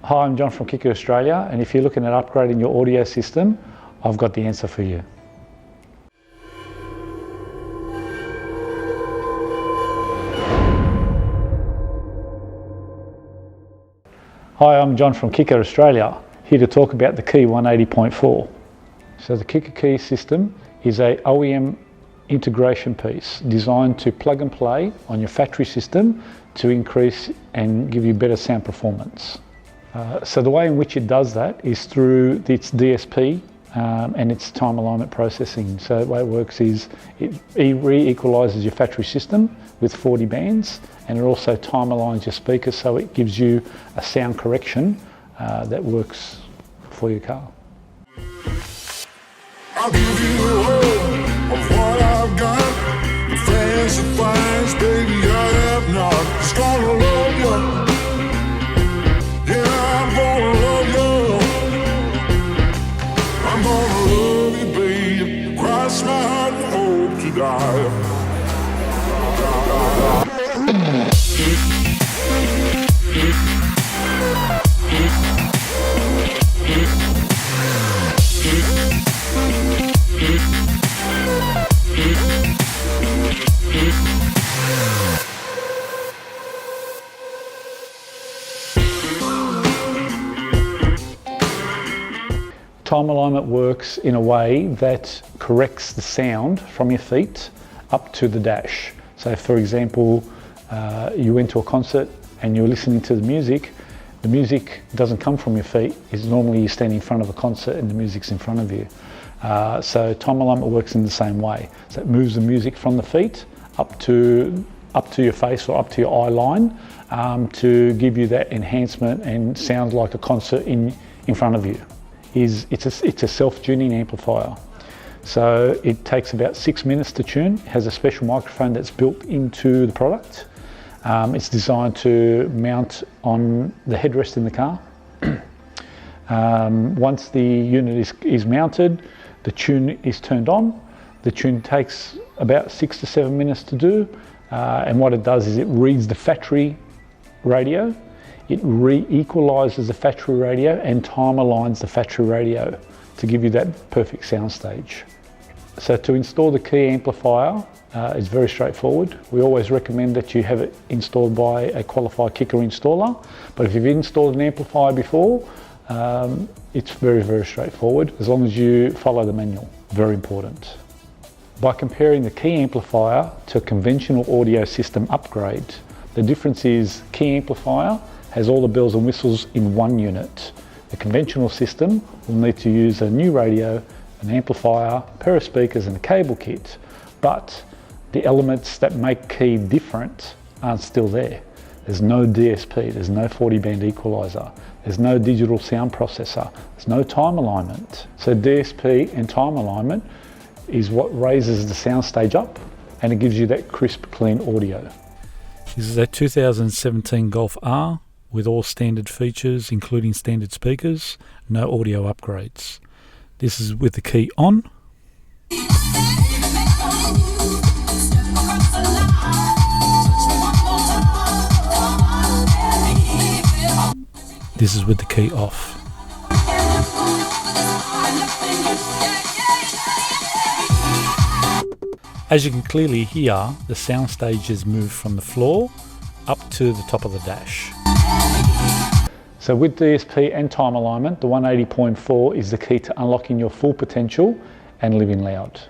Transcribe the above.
Hi, I'm John from Kicker Australia, and if you're looking at upgrading your audio system, I've got the answer for you. Hi, I'm John from Kicker Australia, here to talk about the Key 180.4. So the Kicker Key system is a OEM integration piece designed to plug and play on your factory system to increase and give you better sound performance. So the way in which it does that is through its DSP and its time alignment processing. So the way it works is it re-equalizes your factory system with 40 bands, and it also time aligns your speakers so it gives you a sound correction that works for your car. I'll give you the whole of what I've got. The fancy finds, baby, I have not. Just gonna love you. Yeah, I'm gonna love you. I'm gonna love you, baby. Cross my heart and hope to die. Time alignment works in a way that corrects the sound from your feet up to the dash. So for example, you went to a concert and you're listening to the music doesn't come from your feet. It's normally you stand in front of a concert and the music's in front of you. So time alignment works in the same way. So it moves the music from the feet up to your face or up to your eye line to give you that enhancement and sounds like a concert in front of you. It's a self-tuning amplifier. So it takes about 6 minutes to tune. It has a special microphone that's built into the product. It's designed to mount on the headrest in the car. Once the unit is mounted, the tune is turned on. The tune takes about 6 to 7 minutes to do. And what it does is it reads the factory radio. It re-equalizes the factory radio and time aligns the factory radio to give you that perfect sound stage. So to install the Key amplifier is very straightforward. We always recommend that you have it installed by a qualified Kicker installer, but if you've installed an amplifier before, it's very, very straightforward as long as you follow the manual. Very important. By comparing the Key amplifier to a conventional audio system upgrade, the difference is Key amplifier has all the bells and whistles in one unit. The conventional system will need to use a new radio, an amplifier, a pair of speakers and a cable kit, but the elements that make Key different aren't still there. There's no DSP, there's no 40 band equalizer, there's no digital sound processor, there's no time alignment. So DSP and time alignment is what raises the sound stage up and it gives you that crisp, clean audio. This is a 2017 Golf R with all standard features, including standard speakers, no audio upgrades. This is with the key on. This is with the key off. As you can clearly hear, the sound stage has moved from the floor up to the top of the dash. So with DSP and time alignment, the 180.4 is the key to unlocking your full potential and living loud.